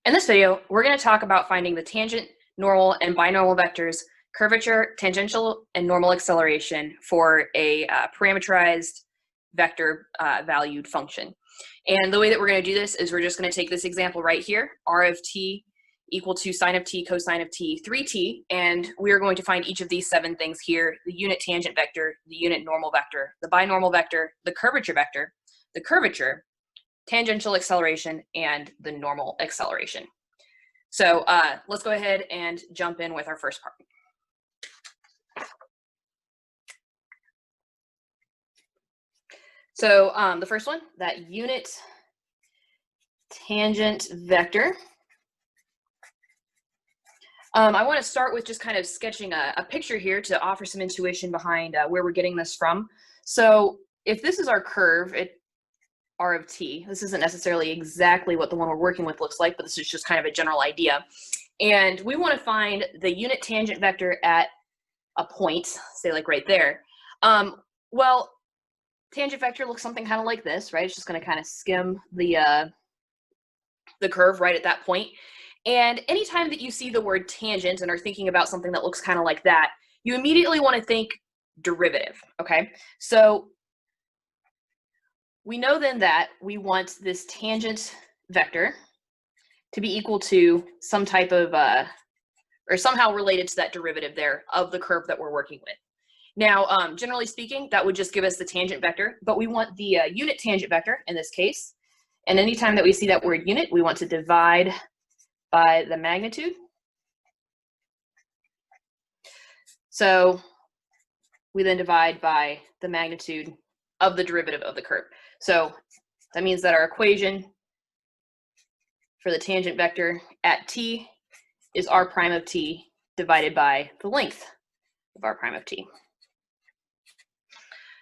In this video, we're going to talk about finding the tangent, normal, and binormal vectors, curvature, tangential, and normal acceleration for a parameterized vector valued function. And the way that we're going to do this is we're just going to take this example right here, r of t equal to sine of t cosine of t 3t, and we are going to find each of these 7 things here: the unit tangent vector, the unit normal vector, the binormal vector, the curvature, tangential acceleration, and the normal acceleration. So let's go ahead and jump in with our first part. So the first one, that unit tangent vector. I want to start with just kind of sketching a picture here to offer some intuition behind where we're getting this from. So if this is our curve, r of t, this isn't necessarily exactly what the one we're working with looks like, but this is just kind of a general idea. And we want to find the unit tangent vector at a point, say like right there. Well, tangent vector looks something kind of like this, right? It's just going to kind of skim the curve right at that point. And anytime that you see the word tangent and are thinking about something that looks kind of like that, you immediately want to think derivative, okay? So we know then that we want this tangent vector to be equal to some type of, or somehow related to that derivative there of the curve that we're working with. Now, generally speaking, that would just give us the tangent vector, but we want the unit tangent vector in this case. And anytime that we see that word unit, we want to divide by the magnitude. So we then divide by the magnitude of the derivative of the curve. So that means that our equation for the tangent vector at t is r prime of t divided by the length of r prime of t.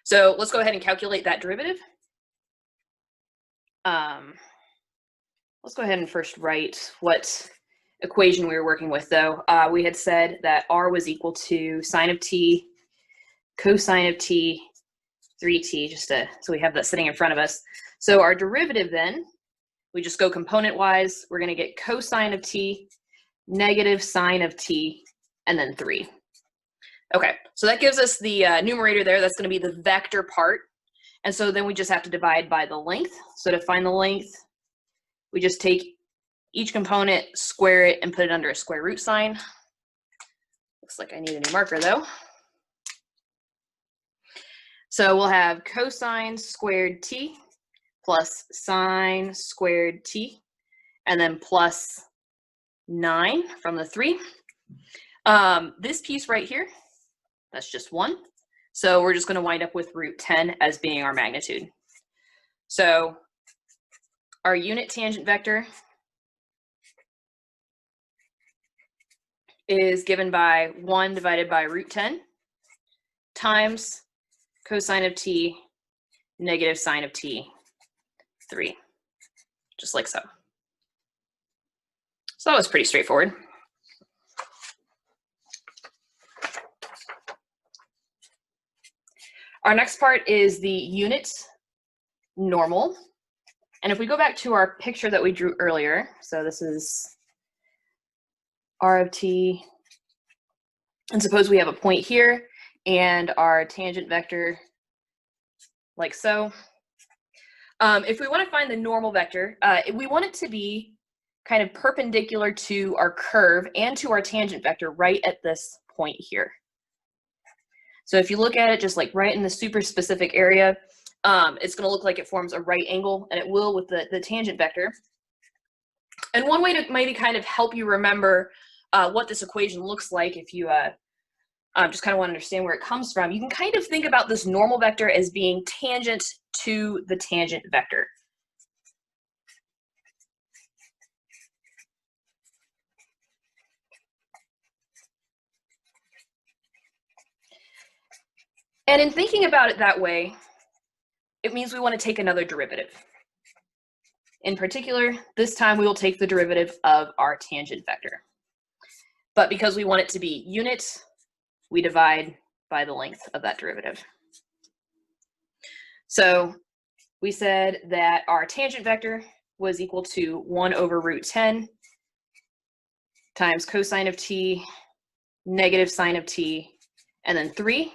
So let's go ahead and calculate that derivative. Let's go ahead and first write what equation we were working with, though. We had said that r was equal to sine of t cosine of t 3t, just so we have that sitting in front of us. So our derivative then, we just go component wise, we're going to get cosine of t negative sine of t and then 3. Okay, so that gives us the numerator there. That's going to be the vector part. And so then we just have to divide by the length. So to find the length, we just take each component, square it, and put it under a square root sign. Looks like I need a new marker though. So we'll have cosine squared t plus sine squared t, and then plus 9 from the 3. This piece right here, that's just 1. So we're just going to wind up with root 10 as being our magnitude. So our unit tangent vector is given by 1 divided by root 10 times cosine of t negative sine of t 3, just like so. So that was pretty straightforward. Our next part is the unit normal. And if we go back to our picture that we drew earlier, so this is r of t, and suppose we have a point here and our tangent vector like so. If we want to find the normal vector, we want it to be kind of perpendicular to our curve and to our tangent vector right at this point here. So if you look at it just like right in the super specific area, it's going to look like it forms a right angle, and it will with the tangent vector. And one way to maybe kind of help you remember what this equation looks like, if you just kind of want to understand where it comes from, you can kind of think about this normal vector as being tangent to the tangent vector. And in thinking about it that way, it means we want to take another derivative. In particular, this time we will take the derivative of our tangent vector. But because we want it to be unit, we divide by the length of that derivative. So we said that our tangent vector was equal to 1 over root 10 times cosine of t, negative sine of t, and then 3.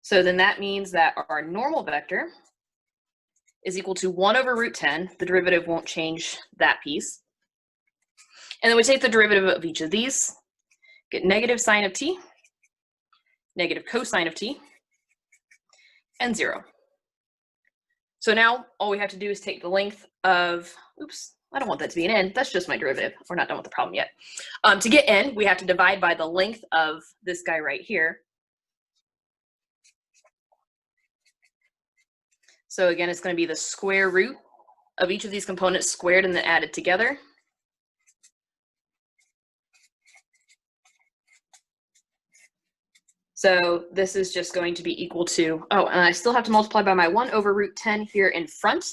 So then that means that our normal vector is equal to 1 over root 10. The derivative won't change that piece. And then we take the derivative of each of these, get negative sine of t, negative cosine of t, and 0. So now all we have to do is take the length of, oops, I don't want that to be an n, that's just my derivative. We're not done with the problem yet. To get n, we have to divide by the length of this guy right here. So again, it's going to be the square root of each of these components squared and then added together. So this is just going to be equal to, oh, and I still have to multiply by my 1 over root 10 here in front.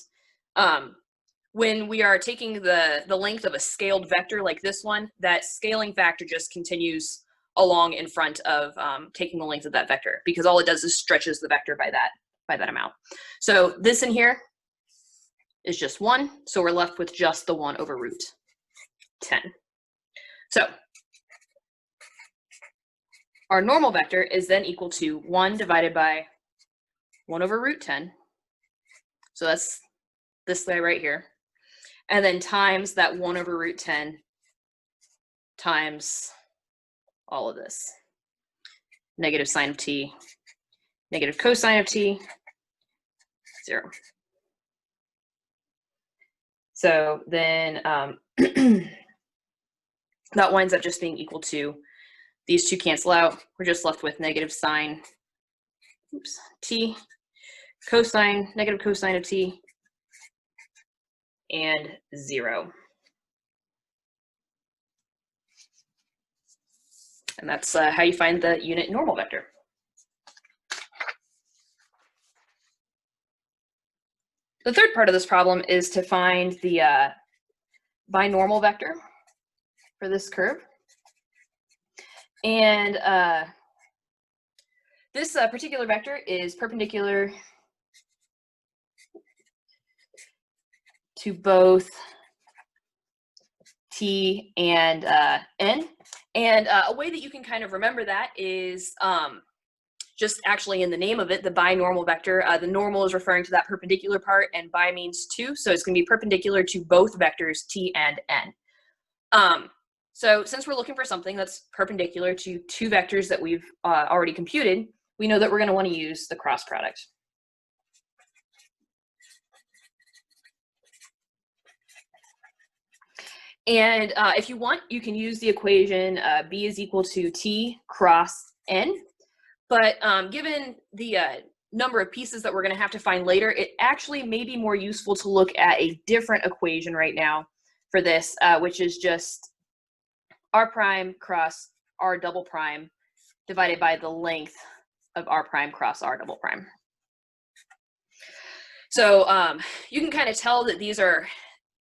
When we are taking the length of a scaled vector like this one, that scaling factor just continues along in front of taking the length of that vector, because all it does is stretches the vector by that amount. So this in here is just 1, so we're left with just the 1 over root 10. So our normal vector is then equal to 1 divided by 1 over root 10. So that's this guy right here. And then times that 1 over root 10 times all of this. Negative sine of t, negative cosine of t, 0. So then that winds up just being equal to, these two cancel out. We're just left with negative sine, oops, t, cosine, negative cosine of t, and 0. And that's how you find the unit normal vector. The third part of this problem is to find the binormal vector for this curve. And this particular vector is perpendicular to both t and n. And a way that you can kind of remember that is just actually in the name of it, the binormal vector. The normal is referring to that perpendicular part, and bi means 2, so it's going to be perpendicular to both vectors t and n. So since we're looking for something that's perpendicular to two vectors that we've already computed, we know that we're going to want to use the cross product. And if you want, you can use the equation b is equal to t cross n. But given the number of pieces that we're going to have to find later, it actually may be more useful to look at a different equation right now for this, which is just r prime cross r double prime divided by the length of r prime cross r double prime. So you can kind of tell that these are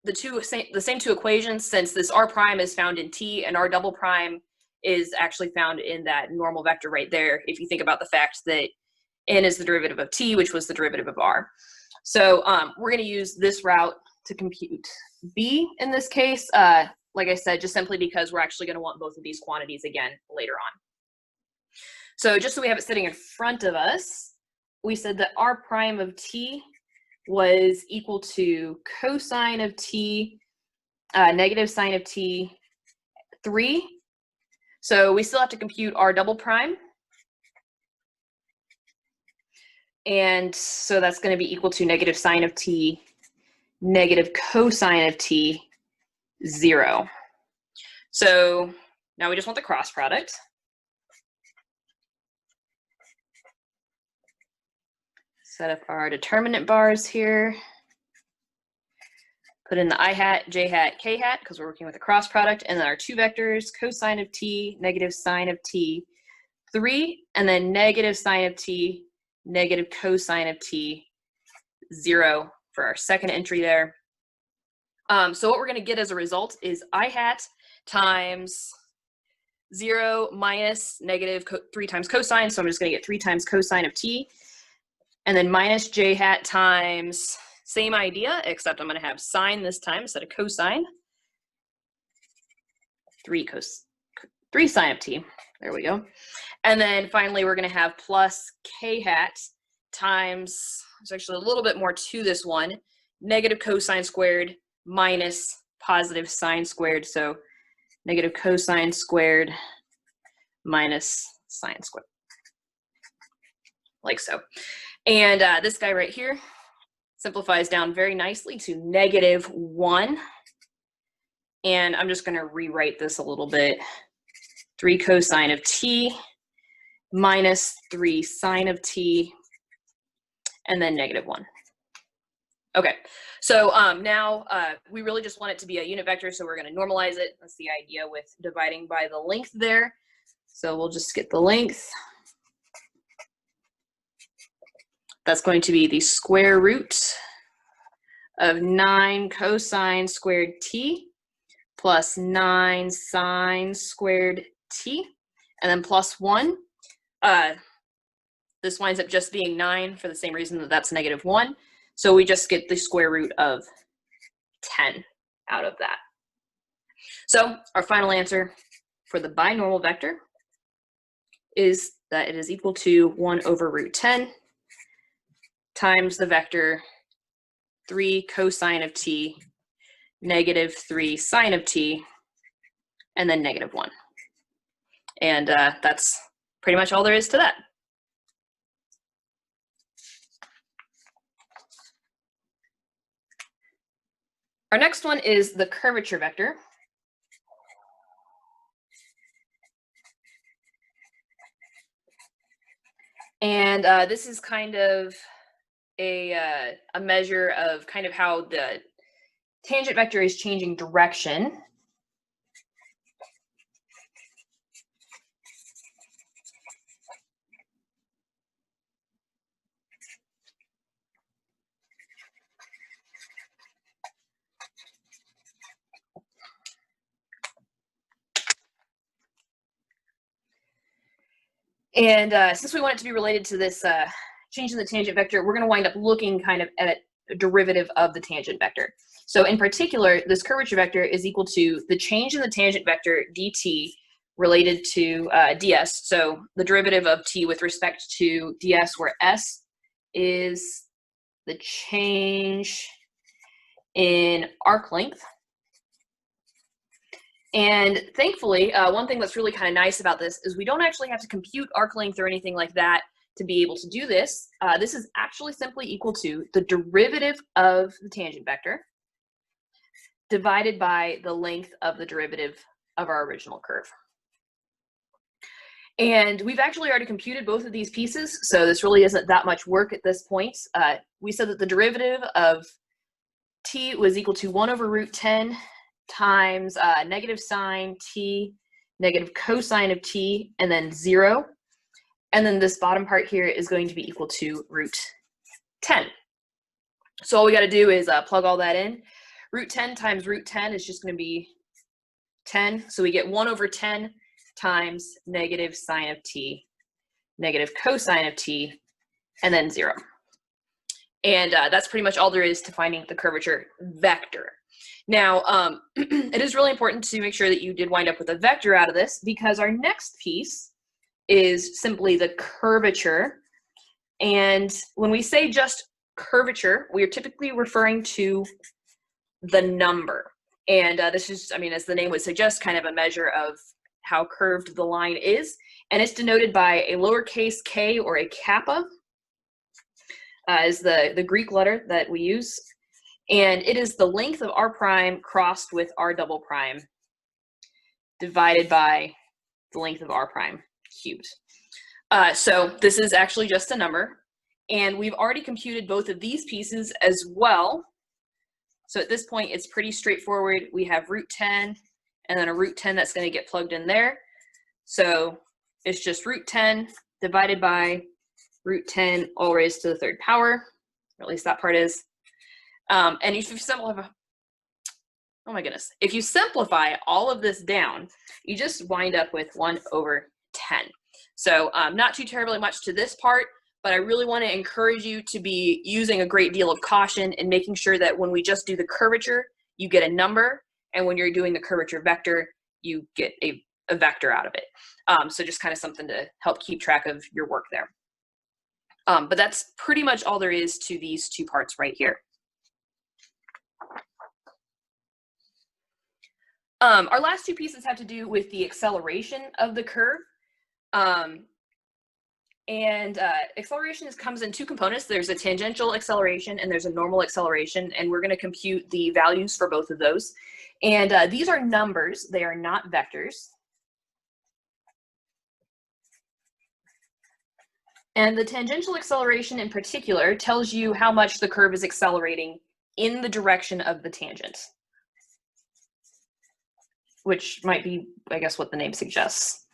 the same two equations, since this r prime is found in t and r double prime is actually found in that normal vector right there, if you think about the fact that n is the derivative of t, which was the derivative of r. So we're going to use this route to compute b in this case, like I said, just simply because we're actually going to want both of these quantities again later on. So just so we have it sitting in front of us, we said that r prime of t was equal to cosine of t, negative sine of t, 3. So we still have to compute r double prime. And so that's going to be equal to negative sine of t, negative cosine of t, 0. So now we just want the cross product. Set up our determinant bars here. Put in the I hat, j hat, k hat, because we're working with a cross product, and then our two vectors, cosine of t, negative sine of t, 3, and then negative sine of t, negative cosine of t, 0 for our second entry there. So what we're going to get as a result is I hat times 0 minus negative 3 times cosine, so I'm just going to get 3 times cosine of t, and then minus j hat times, same idea, except I'm going to have sine this time instead of cosine, 3 sine of t. There we go. And then finally, we're going to have plus k hat times, there's actually a little bit more to this one, negative cosine squared minus positive sine squared. So negative cosine squared minus sine squared, like so. And this guy right here simplifies down very nicely to -1. And I'm just going to rewrite this a little bit. 3 cosine of t minus 3 sine of t, and then -1. Okay, so now we really just want it to be a unit vector, so we're going to normalize it. That's the idea with dividing by the length there. So we'll just get the length. That's going to be the square root of 9 cosine squared t plus 9 sine squared t, and then plus 1. This winds up just being 9 for the same reason that that's -1. So we just get the square root of 10 out of that. So our final answer for the binormal vector is that it is equal to 1 over root 10 times the vector 3 cosine of t, -3 sine of t, and then -1. And that's pretty much all there is to that. Our next one is the curvature vector. And this is kind of a measure of kind of how the tangent vector is changing direction. And since we want it to be related to this change in the tangent vector, we're going to wind up looking kind of at a derivative of the tangent vector. So in particular, this curvature vector is equal to the change in the tangent vector dt related to ds. So the derivative of t with respect to ds, where s is the change in arc length. And thankfully, one thing that's really kind of nice about this is we don't actually have to compute arc length or anything like that to be able to do this. This is actually simply equal to the derivative of the tangent vector divided by the length of the derivative of our original curve. And we've actually already computed both of these pieces, so this really isn't that much work at this point. We said that the derivative of t was equal to 1 over root 10 times negative sine t, negative cosine of t, and then 0. And then this bottom part here is going to be equal to root 10. So all we got to do is plug all that in. Root 10 times root 10 is just going to be 10. So we get 1 over 10 times negative sine of t, negative cosine of t, and then 0. And that's pretty much all there is to finding the curvature vector. Now, it is really important to make sure that you did wind up with a vector out of this, because our next piece is simply the curvature. And when we say just curvature, we are typically referring to the number. And this is, I mean, as the name would suggest, kind of a measure of how curved the line is. And it's denoted by a lowercase k, or a kappa, is the Greek letter that we use. And it is the length of r prime crossed with r double prime divided by the length of r prime cubed. So this is actually just a number. And we've already computed both of these pieces as well. So at this point, it's pretty straightforward. We have root 10 and then a root 10 that's going to get plugged in there. So it's just root 10 divided by root 10 all raised to the third power, or at least that part is. And if you simplify, oh my goodness, if you simplify all of this down, you just wind up with 1 over 10. So not too terribly much to this part, but I really want to encourage you to be using a great deal of caution and making sure that when we just do the curvature, you get a number, and when you're doing the curvature vector, you get a vector out of it. So just kind of something to help keep track of your work there. But that's pretty much all there is to these two parts right here. Our last two pieces have to do with the acceleration of the curve. Acceleration comes in two components. There's a tangential acceleration and there's a normal acceleration, and we're going to compute the values for both of those. And these are numbers, they are not vectors. And the tangential acceleration in particular tells you how much the curve is accelerating in the direction of the tangent, which might be, I guess, what the name suggests.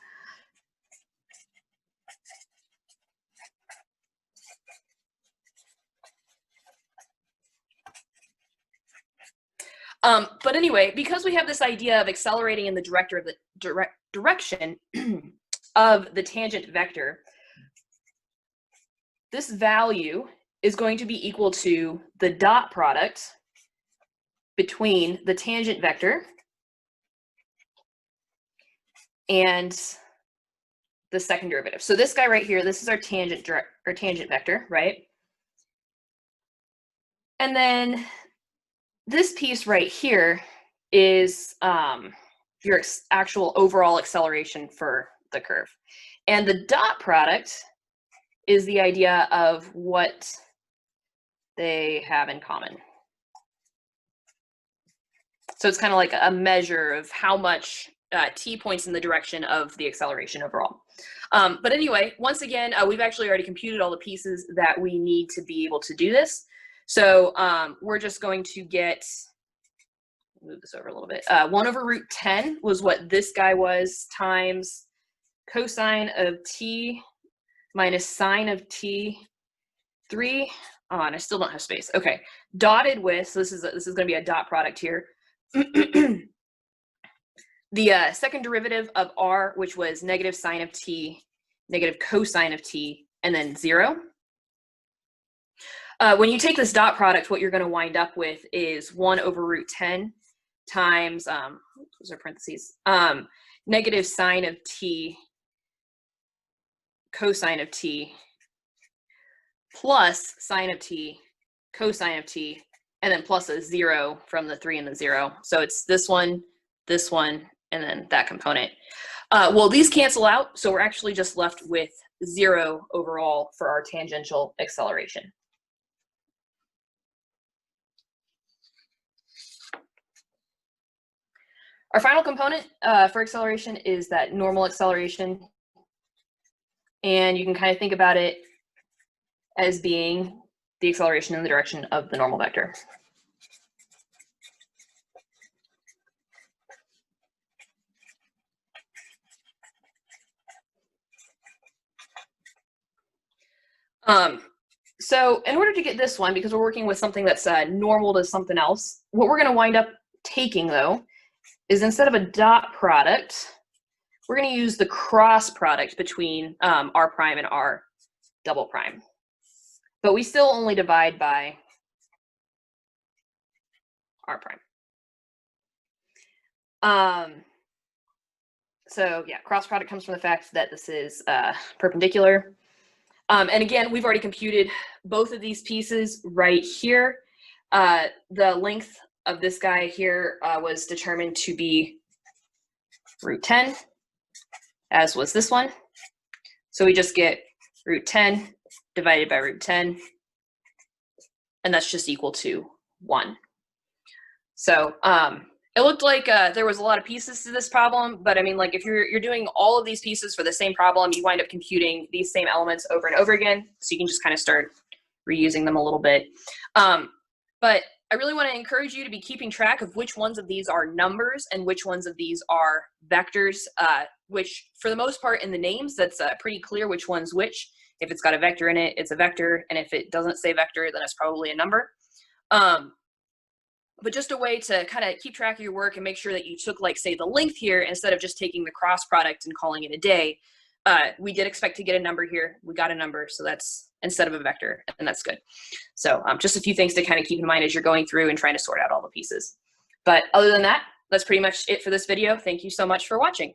But anyway, because we have this idea of accelerating in the direction of the tangent vector, this value is going to be equal to the dot product between the tangent vector and the second derivative. So this guy right here, this is our tangent vector, right? And then this piece right here is your actual overall acceleration for the curve. And the dot product is the idea of what they have in common. So it's kind of like a measure of how much t points in the direction of the acceleration overall. But anyway, once again, we've actually already computed all the pieces that we need to be able to do this. So we're just going to get, move this over a little bit, 1 over root 10 was what this guy was, times cosine of t minus sine of t 3. Oh, and I still don't have space. Okay, dotted with, so this is going to be a dot product here. The second derivative of r, which was negative sine of t, negative cosine of t, and then 0. When you take this dot product, what you're going to wind up with is 1 over root 10 times, those are parentheses, negative sine of t, cosine of t, plus sine of t, cosine of t, and then plus a 0 from the 3 and the 0. So it's this one, and then that component. Well, these cancel out, so we're actually just left with 0 overall for our tangential acceleration. Our final component for acceleration is that normal acceleration. And you can kind of think about it as being the acceleration in the direction of the normal vector. So in order to get this one, because we're working with something that's normal to something else, what we're going to wind up taking, though, is instead of a dot product, we're going to use the cross product between r prime and r double prime. But we still only divide by r prime. So yeah, cross product comes from the fact that this is perpendicular. And again, we've already computed both of these pieces right here. The length of this guy here was determined to be root 10, as was this one. So we just get root 10 divided by root 10, and that's just equal to 1. So it looked like there was a lot of pieces to this problem, but I mean, like if you're doing all of these pieces for the same problem, you wind up computing these same elements over and over again, so you can just kind of start reusing them a little bit. But I really want to encourage you to be keeping track of which ones of these are numbers and which ones of these are vectors, which for the most part in the names, that's pretty clear which one's which. If it's got a vector in it, it's a vector, and if it doesn't say vector, then it's probably a number. But just a way to kind of keep track of your work and make sure that you took, like, say, the length here instead of just taking the cross product and calling it a day. We did expect to get a number here. We got a number, so that's instead of a vector, and that's good. So just a few things to kind of keep in mind as you're going through and trying to sort out all the pieces. But other than that, that's pretty much it for this video. Thank you so much for watching.